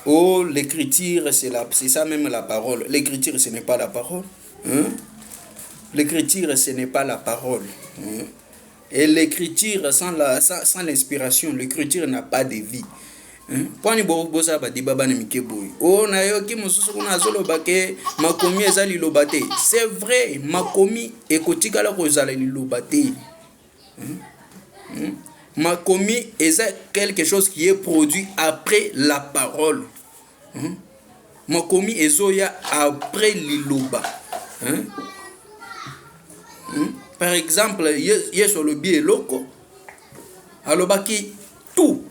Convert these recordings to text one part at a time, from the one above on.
Oh, l'écriture, c'est ça même la parole. L'écriture, ce n'est pas la parole. Hein? L'écriture, ce n'est pas la parole. Hein? Et l'écriture, sans l'inspiration, l'écriture n'a pas de vie. Pwani boza ba dibaba na mikeboy. Oh na yo ki mususu kuna zolo bake makomi ezali lobate. C'est vrai, makomi ekotika la kozala lobate. Makomi est quelque chose qui est produit après la parole. Makomi ezoya après liloba. Par exemple, yeso lobi eloko alobaki tout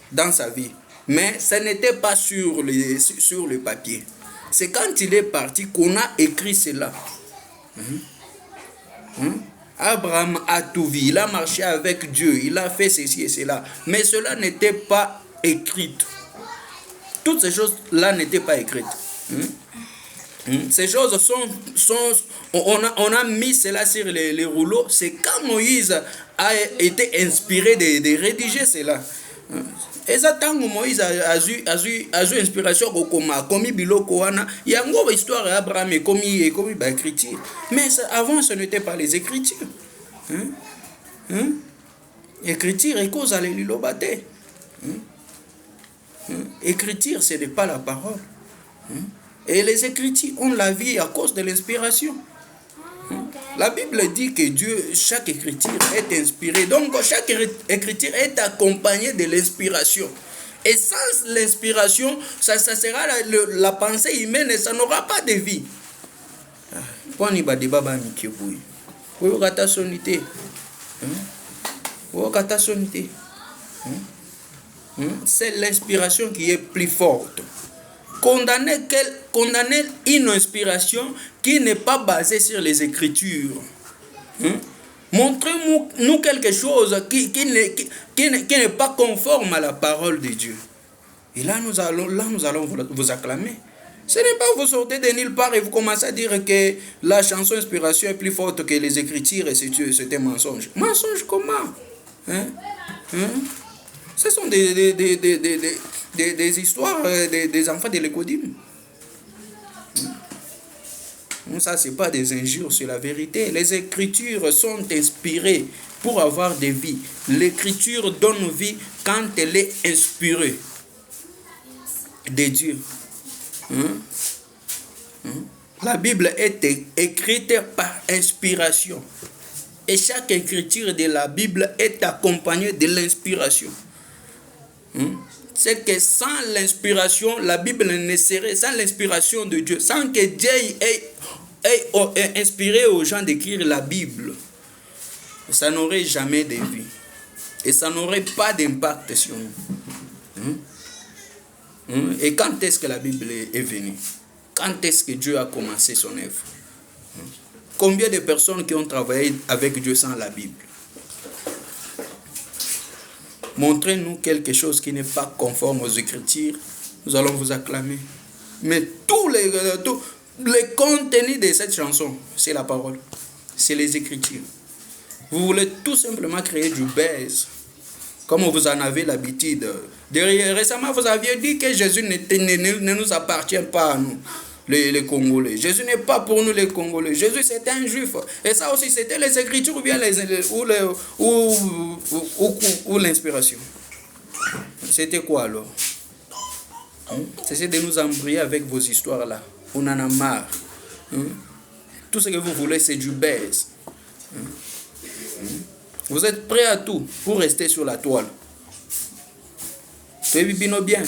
dans sa vie. Mais ce n'était pas sur le papier. C'est quand il est parti qu'on a écrit cela. Abraham a tout vu. Il a marché avec Dieu. Il a fait ceci et cela. Mais cela n'était pas écrit. Toutes ces choses-là n'étaient pas écrites. Ces choses on a mis cela sur les rouleaux. C'est quand Moïse a été inspiré de rédiger cela. Et ça, tant que Moïse a eu inspiration comme biloko wana, il y a une histoire d'Abraham et comme écriture. Mais avant, ce n'était pas les écritures. Écriture et cause à l'ilobate. Écriture, ce n'est pas la parole. Et les écritures ont la vie à cause de l'inspiration. La Bible dit que chaque écriture est inspirée. Donc, chaque écriture est accompagnée de l'inspiration. Et sans l'inspiration, ça sera la pensée humaine et ça n'aura pas de vie. C'est l'inspiration qui est plus forte. Condamner une inspiration qui n'est pas basée sur les Écritures. Montrez-nous quelque chose qui n'est pas conforme à la parole de Dieu. Et là, nous allons vous acclamer. Ce n'est pas vous sortez de nulle part et vous commencez à dire que la chanson inspiration est plus forte que les Écritures et c'est un mensonge. Mensonge comment? Ce sont des histoires des enfants de l'écodime. Ça, ce n'est pas des injures, c'est la vérité. Les Écritures sont inspirées pour avoir des vies. L'Écriture donne vie quand elle est inspirée de Dieu. La Bible est écrite par inspiration. Et chaque écriture de la Bible est accompagnée de l'inspiration. C'est que sans l'inspiration, la Bible ne serait, sans l'inspiration de Dieu, sans que Dieu ait inspiré aux gens d'écrire la Bible, ça n'aurait jamais de vie. Et ça n'aurait pas d'impact sur nous. Et quand est-ce que la Bible est venue? Quand est-ce que Dieu a commencé son œuvre? Combien de personnes qui ont travaillé avec Dieu sans la Bible? Montrez-nous quelque chose qui n'est pas conforme aux Écritures. Nous allons vous acclamer. Mais tous les contenus de cette chanson, c'est la parole. C'est les Écritures. Vous voulez tout simplement créer du buzz. Comme vous en avez l'habitude. Récemment, vous aviez dit que Jésus ne nous appartient pas à nous, les Congolais. Jésus n'est pas pour nous les Congolais. Jésus c'était un juif. Et ça aussi c'était les Écritures ou bien ou l'inspiration. C'était quoi alors? Cessez de nous embrouiller avec vos histoires là. On en a marre. Tout ce que vous voulez c'est du buzz. Vous êtes prêts à tout pour rester sur la toile. Fais bien.